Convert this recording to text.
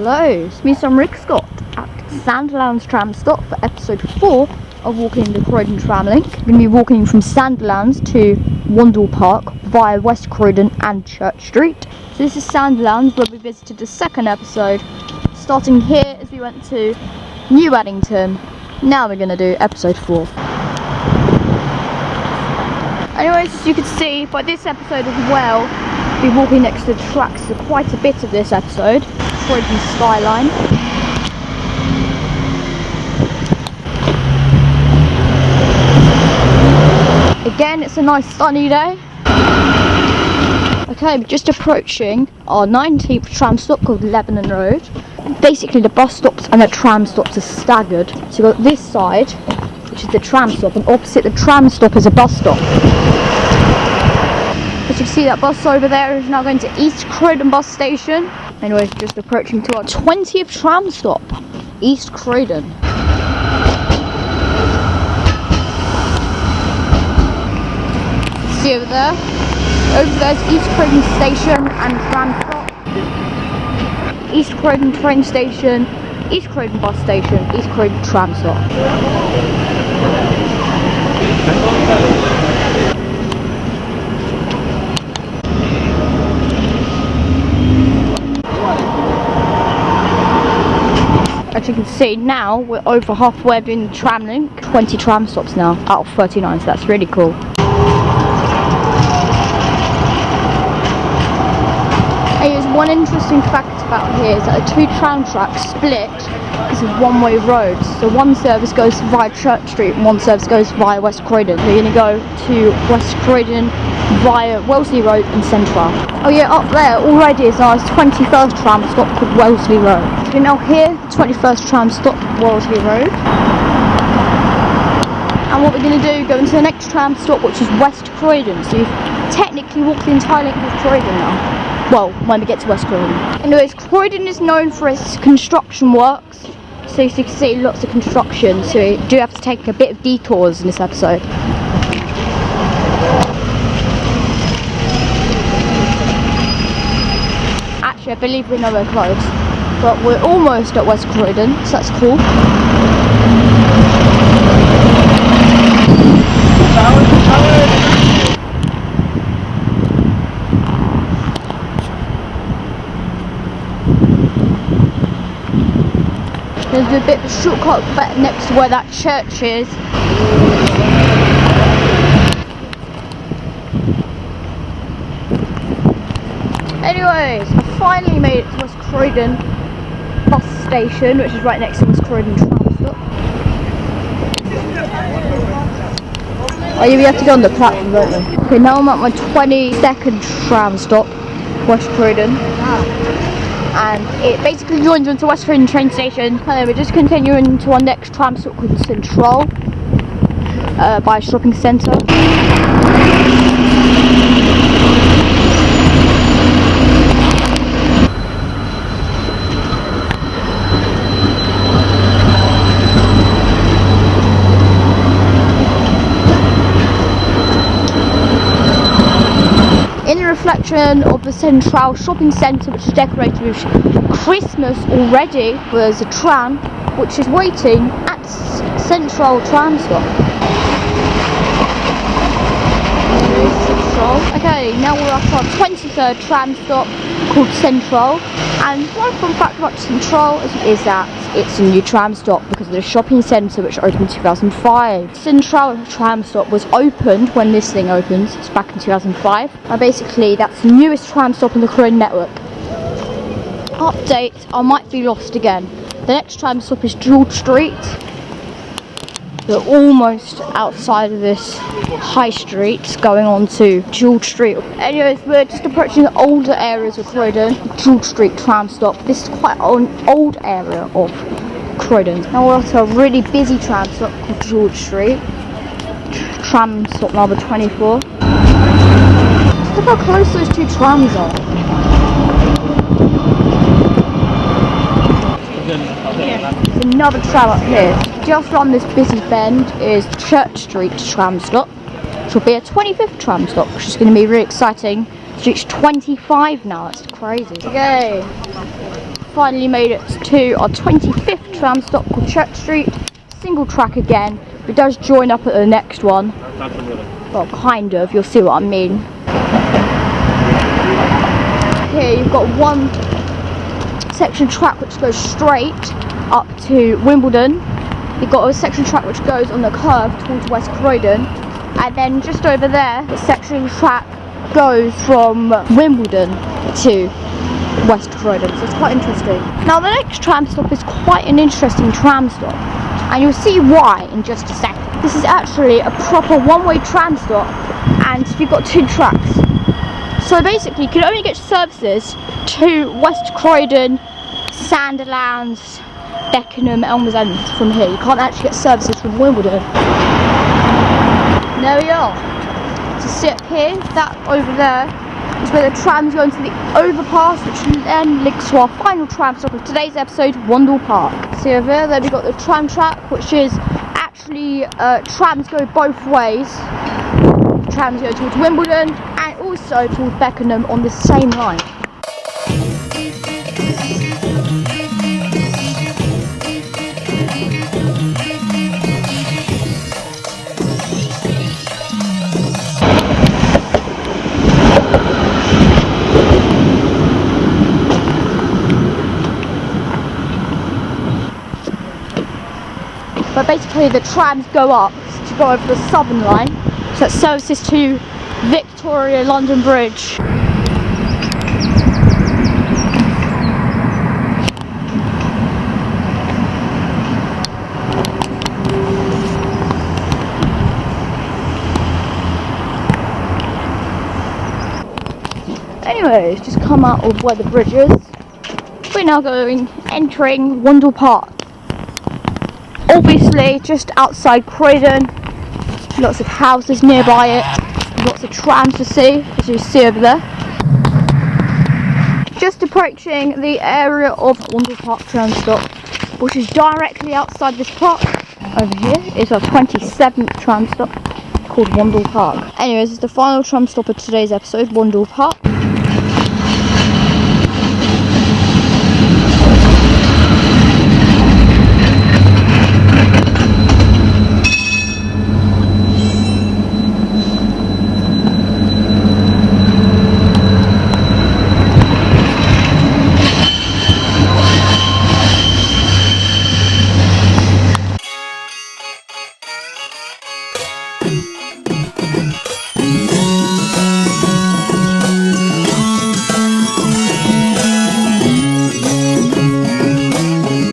Hello, it's me, Rick Scott, at Sandlands tram stop for episode 4 of walking the Croydon Tramlink. We're going to be walking from Sandilands to Wandle Park via West Croydon and Church Street. So this is Sandlands, where we visited the second episode, starting here as we went to New Addington. Now we're going to do episode 4. Anyways, as you can see by this episode as well, we'll be walking next to the tracks for quite a bit of this episode. Croydon skyline. Again, it's a nice sunny day. Okay, we're just approaching our 19th tram stop called Lebanon Road. Basically the bus stops and the tram stops are staggered. So you've got this side, which is the tram stop, and opposite the tram stop is a bus stop. As you can see, that bus over there is now going to East Croydon bus station. Anyways, just approaching to our 20th tram stop, East Croydon. See over there? Over there's East Croydon station and tram stop. East Croydon train station, East Croydon bus station, East Croydon tram stop. As you can see now, we're over halfway doing the Tramlink. 20 tram stops now out of 39, so that's really cool. Here's one interesting fact about here is that the two tram tracks split because of one-way roads. So one service goes via Church Street and one service goes via West Croydon. So you're going to go to West Croydon via Wellesley Road and Central. Oh yeah, up there already is our 21st tram stop called Wellesley Road. We're now here, the 21st tram stop, Wellesley Road. And what we're going to do, go into the next tram stop, which is West Croydon. So you've technically walked the entire length of Croydon now. Well, when we get to West Croydon. Anyways, Croydon is known for its construction works. So as you can see, lots of construction. So we do have to take a bit of detours in this episode. Actually, I believe we know we're close. But we're almost at West Croydon, so that's cool. There's a bit of a shortcut back next to where that church is. Anyways, I finally made it to West Croydon bus station, which is right next to West Croydon tram stop. Oh yeah, we have to go on the platform, don't we? Okay, now I'm at my 22nd tram stop, West Croydon. And it basically joins into West Croydon train station. And we're just continuing to our next tram stop called Central, by a shopping centre. Reflection of the Central shopping centre, which is decorated with Christmas already. There's a tram which is waiting at Central tram stop. Okay, now we're at our 23rd tram stop called Central, and one fun fact about Central is that it's a new tram stop because of the shopping centre which opened in 2005. Central tram stop was opened when this thing opened, it's back in 2005, and basically that's the newest tram stop in the Croydon network. Update, I might be lost again. The next tram stop is George Street. We're almost outside of this high street, going on to George Street. Anyways, we're just approaching the older areas of Croydon, George Street tram stop. This is quite an old area of Croydon. Now we're at a really busy tram stop called George Street. Tram stop number 24. Look how close those two trams are. There's another tram up here. Just on this busy bend is Church Street tram stop, which will be a 25th tram stop, which is going to be really exciting. It's reached 25 now, that's crazy. Okay, finally made it to our 25th tram stop called Church Street. Single track again. It does join up at the next one. Well, kind of. You'll see what I mean. Here you've got one section track which goes straight up to Wimbledon. You've got a section track which goes on the curve towards West Croydon, and then just over there the section track goes from Wimbledon to West Croydon, so it's quite interesting. Now the next tram stop is quite an interesting tram stop, and you'll see why in just a second. This is actually a proper one-way tram stop, and you've got two tracks. So basically you can only get services to West Croydon, Sandlands, Beckenham, Elmers End from here. You can't actually get services from Wimbledon. There we are. To sit up here, that over there is where the trams go into the overpass, which then links to our final tram stop of today's episode, Wandle Park. See over there we've got the tram track, which is actually trams go both ways. Trams go towards Wimbledon and also towards Beckenham on the same line. But basically the trams go up to go over the southern line, so that services to Victoria London Bridge. Anyways, just come out of where the bridge is. We're now entering Wandle Park. Obviously just outside Croydon, lots of houses nearby it, lots of trams to see, as you see over there. Just approaching the area of Wandle Park tram stop, which is directly outside this park. Over here is our 27th tram stop called Wandle Park. Anyways, it's the final tram stop of today's episode, Wandle Park.